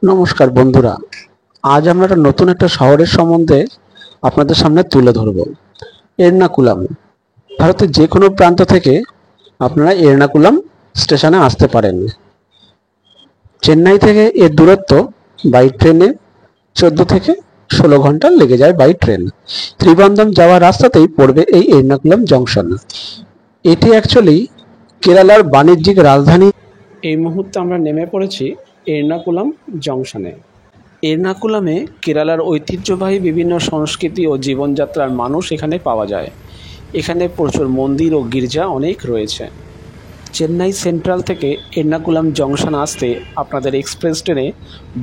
নমস্কার বন্ধুরা, আজ আমরা নতুন একটা শহরের সম্বন্ধে আপনাদের সামনে তুলে ধরব। এর্নাকুলাম। ভারতের যে কোনো প্রান্ত থেকে আপনারা এর্নাকুলাম স্টেশনে আসতে পারেন। চেন্নাই থেকে এর দূরত্ব বাই ট্রেনে 14 থেকে 16 ঘন্টা লেগে যায় বাই ট্রেন। ত্রিবান্ধম যাওয়ার রাস্তাতেই পড়বে এই এর্নাকুলাম জংশন। এটি অ্যাকচুয়ালি কেরালার বাণিজ্যিক রাজধানী। এই মুহূর্তে আমরা নেমে পড়েছি এর্নাকুলাম জংশনে। এর্নাকুলামে কেরালার ঐতিহ্যবাহী বিভিন্ন সংস্কৃতি ও জীবনযাত্রার মানুষ এখানে পাওয়া যায়। এখানে প্রচুর মন্দির ও গির্জা অনেক রয়েছে। চেন্নাই সেন্ট্রাল থেকে এর্নাকুলাম জংশন আসতে আপনাদের এক্সপ্রেস ট্রেনে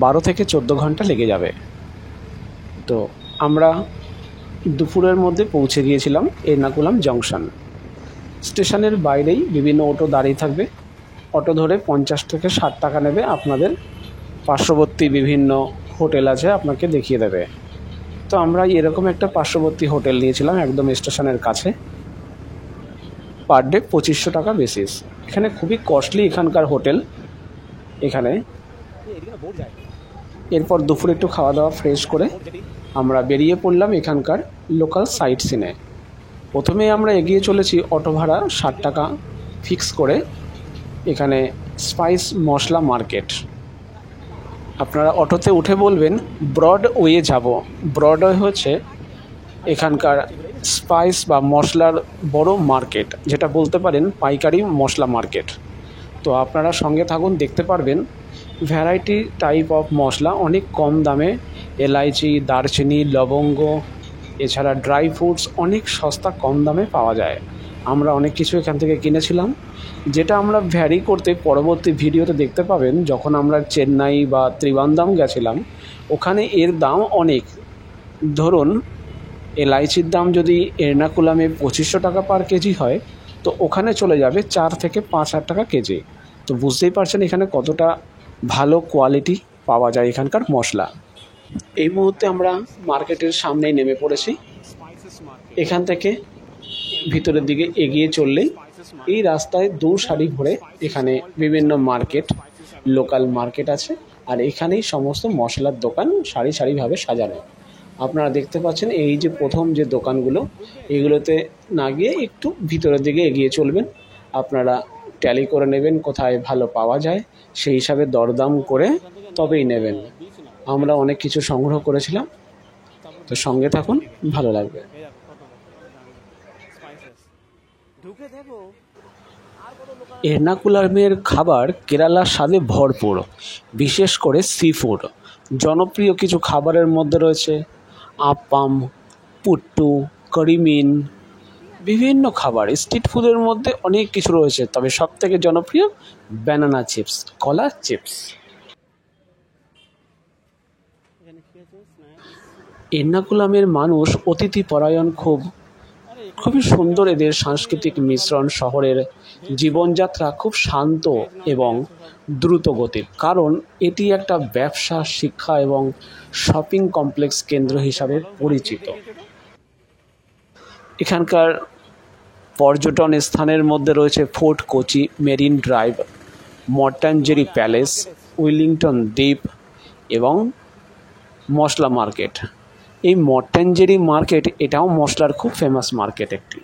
12 থেকে 14 ঘন্টা লেগে যাবে। তো আমরা দুপুরের মধ্যে পৌঁছে গিয়েছিলাম এর্নাকুলাম জংশন। স্টেশনের বাইরেই বিভিন্ন অটো দাঁড়িয়ে থাকবে। অটো ধরে 50 থেকে 60 টাকা নেবে। আপনাদের পার্শ্ববর্তী বিভিন্ন হোটেল আছে, আপনাকে দেখিয়ে দেবে। তো আমরা এরকম একটা পার্শ্ববর্তী হোটেল নিয়েছিলাম একদম স্টেশনের কাছে। পার ডে 2500 টাকা বেসিস। এখানে খুবই কস্টলি এখানকার হোটেল। এখানে এরপর দুপুরে একটু খাওয়া দাওয়া ফ্রেশ করে আমরা বেরিয়ে পড়লাম এখানকার লোকাল সাইট সিনে। প্রথমে আমরা এগিয়ে চলেছি অটো ভাড়া 60 টাকা ফিক্স করে এখানে স্পাইস মশলা মার্কেট। আপনারা অটোতে উঠে বলবেন ব্রডওয়ে যাব। ব্রডওয়ে হচ্ছে এখানকার স্পাইস বা মশলার বড় মার্কেট, যেটা বলতে পারেন পাইকারি মশলা মার্কেট। তো আপনারা সঙ্গে থাকুন, দেখতে পারবেন ভ্যারাইটি টাইপ অফ মশলা অনেক কম দামে, এলাইচি, দারচিনি, লবঙ্গ, এছাড়া ড্রাই ফ্রুটস অনেক সস্তা কম দামে পাওয়া যায়। আমরা অনেক কিছু এখান থেকে কিনেছিলাম, যেটা আমরা ভ্যারি করতে পরবর্তী ভিডিওতে দেখতে পাবেন। যখন আমরা চেন্নাই বা ত্রিবান্ধম গেছিলাম, ওখানে এর দাম অনেক। ধরুন এলাইচির দাম যদি এর্নাকুলামে 2500 টাকা পার কেজি হয়, তো ওখানে চলে যাবে 4 থেকে 5 হাজার টাকা কেজি। তো বুঝতেই পারছেন এখানে কতটা ভালো কোয়ালিটি পাওয়া যায় এখানকার মশলা। এই মুহূর্তে আমরা মার্কেটের সামনেই নেমে পড়েছি। এখান থেকে ভিতরের দিকে এগিয়ে চললেই এই রাস্তায় দু সারি ভরে এখানে বিভিন্ন মার্কেট, লোকাল মার্কেট আছে। আর এখানেই সমস্ত মশলার দোকান সারি সারিভাবে সাজানো। আপনারা দেখতে পাচ্ছেন এই যে প্রথম যে দোকানগুলো, এগুলোতে না গিয়ে একটু ভিতরের দিকে এগিয়ে চলবেন। আপনারা ট্যালি করে নেবেন কোথায় ভালো পাওয়া যায়, সেই হিসাবে দরদাম করে তবেই নেবেন। আমরা অনেক কিছু সংগ্রহ করেছিলাম, তো সঙ্গে থাকুন, ভালো লাগবে। এর্নাকুলামের খাবার কেরালার স্বাদে ভরপুর, বিশেষ করে সি ফুড। জনপ্রিয় কিছু খাবারের মধ্যে রয়েছে আপ্পাম, পুট্টু, করিমিন, বিভিন্ন খাবার। স্ট্রিট ফুডের মধ্যে অনেক কিছু রয়েছে, তবে সবথেকে জনপ্রিয় ব্যানানা চিপস, কলা চিপস। এর্নাকুলামের মানুষ অতিথি পরায়ণ, খুবই সুন্দর এদের সাংস্কৃতিক মিশ্রণ। শহরের জীবনযাত্রা খুব শান্ত এবং দ্রুত গতির, কারণ এটি একটা ব্যবসা, শিক্ষা এবং শপিং কমপ্লেক্স কেন্দ্র হিসাবে পরিচিত। এখানকার পর্যটন স্থানের মধ্যে রয়েছে Fort Kochi, Marine Drive, Mattancherry Palace, Willingdon দ্বীপ এবং মশলা মার্কেট। এই মর্টানজেরি মার্কেট এটাও মশলার খুব ফেমাস মার্কেট একটি।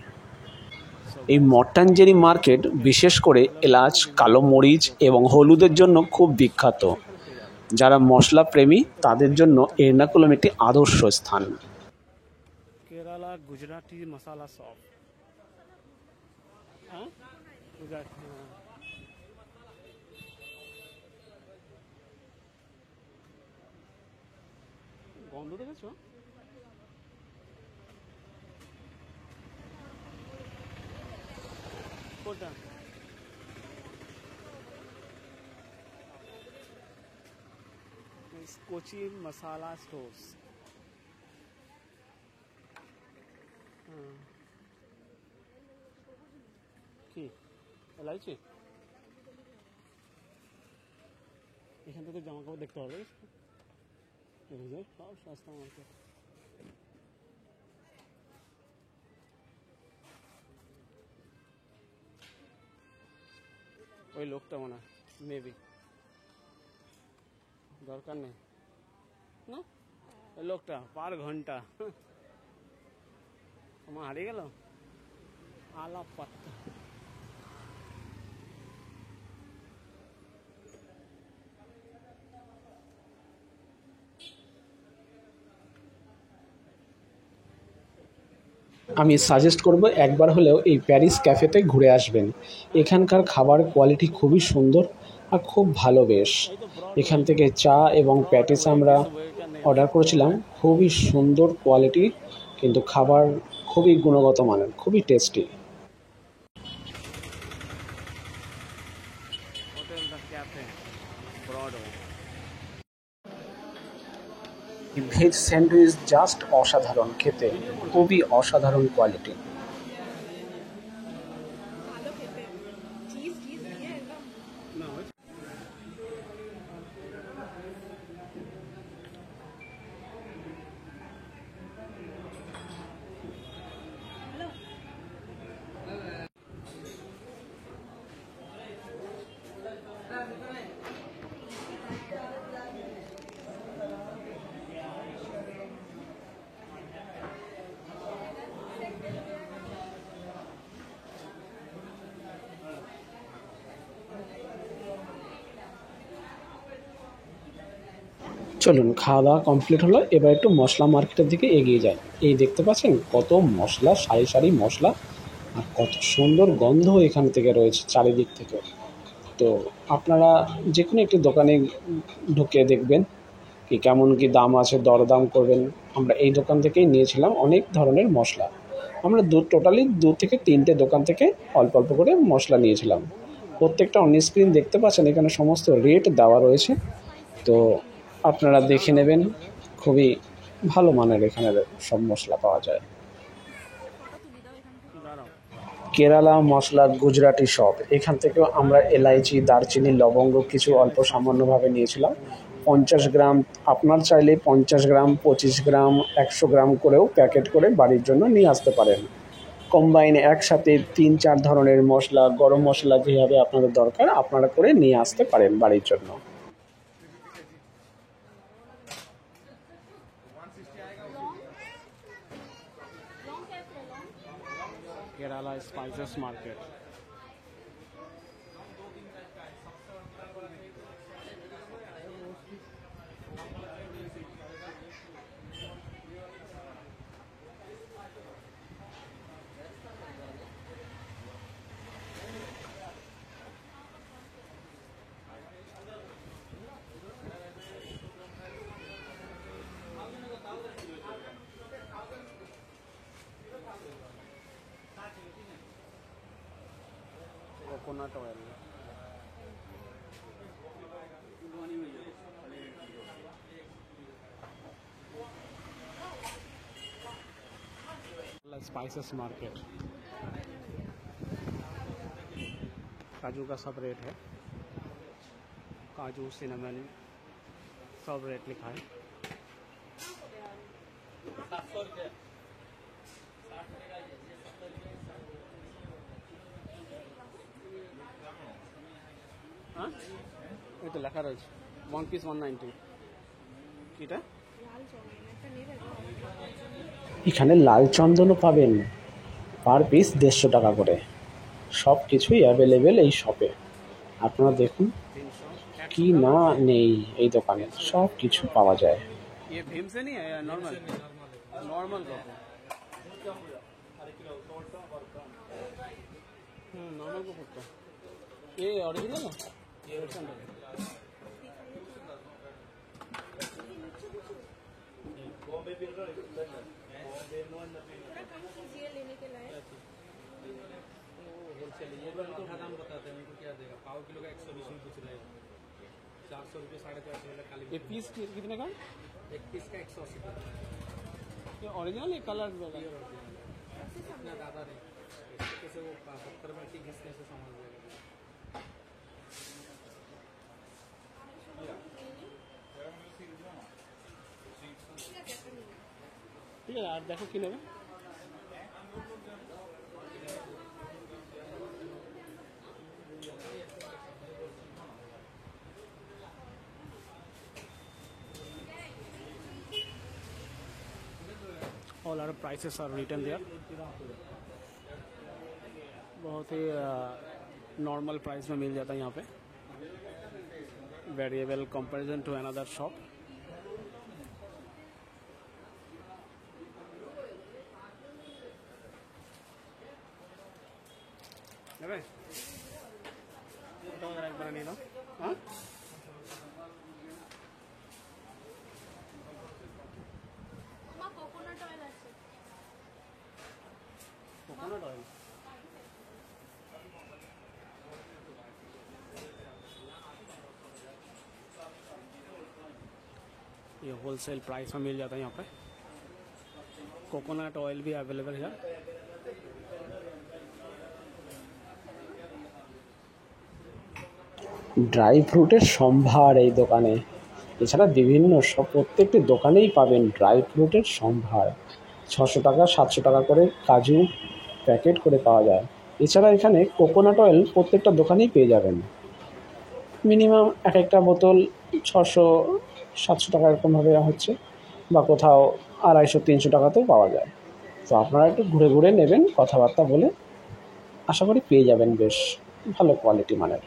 এই মর্টানজেরি মার্কেট বিশেষ করে এলাচ, কালো মরিচ এবং হলুদের জন্য খুব বিখ্যাত। যারা মশলা প্রেমী তাদের জন্য এর্নাকুলাম একটি আদর্শ স্থান। কেরালা গুজরাটি মশলা শপ। গন্ধ দেখেছো? কোনটা? কোচি মশলা স্টোর্স। কি এলাইচি? এখান থেকে জামা কাপড় দেখতে হবে, সব সস্তা মার্কেট। ওই লোকটা মনে হয় মেবি দরকার নেই না, এই লোকটা পার ঘন্টা আমার হারিয়ে গেল আলাপ পাত্তা। আমি সাজেস্ট করব একবার হলেও এই প্যারিস ক্যাফেতে ঘুরে আসবেন। এখানকার খাবার কোয়ালিটি খুবই সুন্দর আর খুব ভালো বেশ। এখান থেকে চা এবং প্যাটিস আমরা অর্ডার করেছিলাম, খুবই সুন্দর কোয়ালিটি, কিন্তু খাবার খুবই গুণগত মানের, খুবই টেস্টি। ভেজ স্যান্ডউইচ জাস্ট অসাধারণ খেতে, খুবই অসাধারণ কোয়ালিটি। চলুন, খাওয়া দাওয়া কমপ্লিট হলো, এবার একটু মশলা মার্কেটের দিকে এগিয়ে যাই। এই দেখতে পাচ্ছেন কত মশলা, সারি সারি মশলা, আর কত সুন্দর গন্ধ এখান থেকে রয়েছে চারিদিক থেকে। তো আপনারা যে কোনো একটি দোকানে ঢুকে দেখবেন কি কেমন কি দাম আছে, দরদাম করবেন। আমরা এই দোকান থেকেই নিয়েছিলাম অনেক ধরনের মশলা। আমরা টোটালি 2 থেকে 3টে দোকান থেকে অল্প অল্প করে মশলা নিয়েছিলাম। প্রত্যেকটা অন স্ক্রিন দেখতে পাচ্ছেন, এখানে সমস্ত রেট দেওয়া রয়েছে, তো আপনারা দেখে নেবেন। খুবই ভালো মানের এখানে সব মশলা পাওয়া যায়। কেরালা মশলা গুজরাটি শপ, এখান থেকেও আমরা এলাইচি, দারচিনি, লবঙ্গ কিছু অল্প সামান্যভাবে নিয়েছিলাম। 50 গ্রাম, আপনার চাইলে 50 গ্রাম, 25 গ্রাম, 100 গ্রাম করেও প্যাকেট করে বাড়ির জন্য নিয়ে আসতে পারেন। কম্বাইন একসাথে 3-4 ধরনের মশলা, গরম মশলা যেভাবে আপনাদের দরকার আপনারা করে নিয়ে আসতে পারেন বাড়ির জন্য। Kerala spices market. Coconut oil, spices market. काजू का सब रेट है, काजू, सिनेमन, सब रेट लिखा है। हाँ ये तो लेखा रही 1 পিস 190। এটা এখানে লাল চন্দনও পাবেন, পার পিস 150 টাকা করে। সব কিছুই অ্যাভেলেবেল এই শপে। আপনারা দেখুন কি না নেই এই দোকানে, সব কিছু পাওয়া যায়। ये भीम से नहीं है या नॉर्मल नॉर्मल नॉर्मल को फुटता ये ओरिजिनल है, ये ओरिजिनल है। बॉम्बे बिल का बॉम्बे लेने के लायक होलसेल ये उनका दाम बताते हैं, उनको क्या देगा। पाव किलो का 120 में पूछ रहे हैं, 400 रुपये 450 वाला खाली। ये पीस कितने का? एक पीस का 180 का। ये ओरिजिनल है, कलर इतना ज़्यादा नहीं, कैसे वो 70 में की घिसने से समझ जाएगा। ठीक है यार, देखो कि लेगा। All are prices are written there. बहुत ही नॉर्मल प्राइस में मिल जाता है यहाँ पे, variable comparison to another shop. Coconut oil ये होलसेल प्राइस में मिल जाता है यहाँ पे। कोकोनट ऑयल भी अवेलेबल है। ড্রাই ফ্রুটের সম্ভার এই দোকানে, এছাড়া বিভিন্ন সব প্রত্যেকটি দোকানেই পাবেন ড্রাই ফ্রুটের সম্ভার। 600 টাকা 700 টাকা করে কাজু প্যাকেট করে পাওয়া যায়। এছাড়া এখানে কোকোনাট অয়েল প্রত্যেকটা দোকানেই পেয়ে যাবেন। মিনিমাম এক একটা বোতল 600-700 টাকা এরকমভাবে হচ্ছে, বা কোথাও 250-300 টাকাতেও পাওয়া যায়। তো আপনারা একটু ঘুরে ঘুরে নেবেন, কথাবার্তা বলে আশা করি পেয়ে যাবেন বেশ ভালো কোয়ালিটি মানের।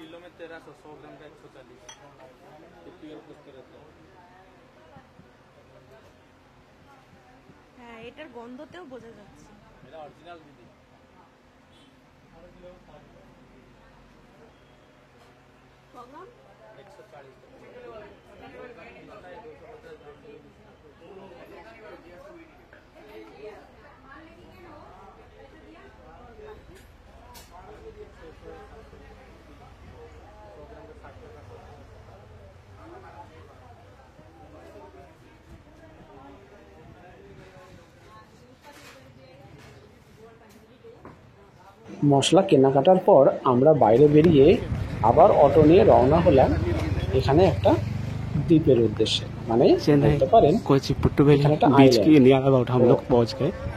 किलो में 1300, 100 ग्राम का 140। प्योर कुछ रहता है। হ্যাঁ, এটার গন্ধতেও বোঝা যাচ্ছে मेरा ओरिजिनल दीदी 140। মশলা কেনাকাটার পর আমরা বাইরে বেরিয়ে আবার অটো নিয়ে রওনা হলাম এখানে একটা দ্বীপের উদ্দেশ্যে, মানে বলতে পারেন এখানে একটা আইল্যান্ড।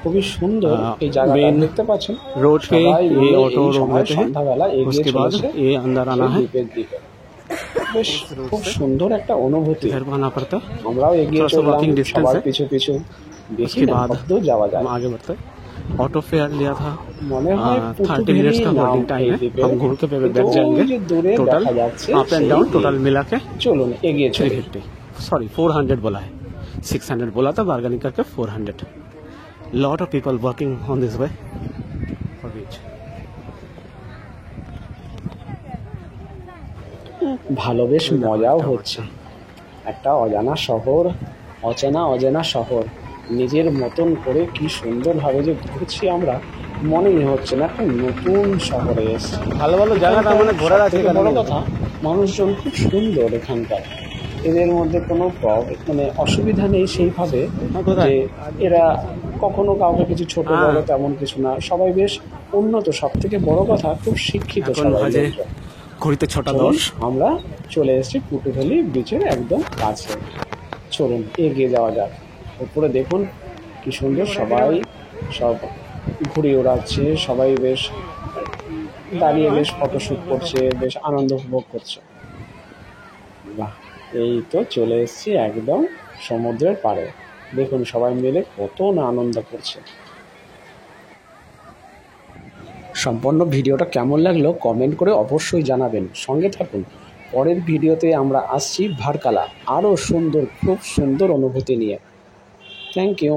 খুবই সুন্দর এই জায়গাটা দেখতে পাচ্ছেন। रोड पे ये ऑटो रोक देते हैं, সন্ধ্যাবেলা এগিয়ে उसके बाद চলেছে ये अंदर आना है, দ্বীপের দিকে। বেশ খুব সুন্দর একটা অনুভূতি। इधर आना पड़ता है। আমরাও এগিয়ে थोड़ा सा চললাম walking distance সবার है। পিছু পিছু, দেখি उसके না बाद কত যাওয়া যায়। हम आगे बढ़ते हैं। ऑटो फेयर लिया था, মনে হয় 30 मिनट्स का होल्डिंग टाइम है। हम घूम के पे बैठ जाएंगे। Total up and down total मिला के চলুন এগিয়ে চলি। 350, सॉरी 400 बोला है, 600 बोला था, बार्गेनिंग करके 400। Lot of people working on this way for beach. ভালো বেশ মজাও হচ্ছে। একটা অজানা শহর, অচেনা শহর, নিজের মতন করে কি সুন্দরভাবে যে ঘুরছি আমরা, মনেই হচ্ছে না একটা নতুন শহরে এসেছি। ভালো ভালো জায়গা তার মানে ঘোরার আছে। বড় কথা, মানুষজন খুব সুন্দর এখানকার। এদের মধ্যে কোনো মানে অসুবিধা নেই সেইভাবে যে এরা কখনো কাউকে কিছু ছোট বড় তেমন কিছু না, সবাই বেশ উন্নত। সব থেকে বড় কথা খুব শিক্ষিত সবাই। ঘড়িতে 6:10 আমরা চলে এসেছি পুটুখালি বিচের একদম কাছে। চলুন এগিয়ে যাওয়া যাক। উপরে দেখুন কি সুন্দর, সবাই সব ঘুরে ওড়াচ্ছে, সবাই বেশ দাঁড়িয়ে বেশ ফটোশ্যুট করছে, বেশ আনন্দ উপভোগ করছে। বাহ, এই তো চলে এসেছি একদম সমুদ্রের পাড়ে। দেখুন সবাই মিলে কত না আনন্দ করছে। সম্পূর্ণ ভিডিওটা কেমন লাগলো কমেন্ট করে অবশ্যই জানাবেন, সঙ্গে থাকুন। পরের ভিডিওতে আমরা আসছি ভার্কালা আরও সুন্দর, খুব সুন্দর অনুভূতি নিয়ে। Thank you.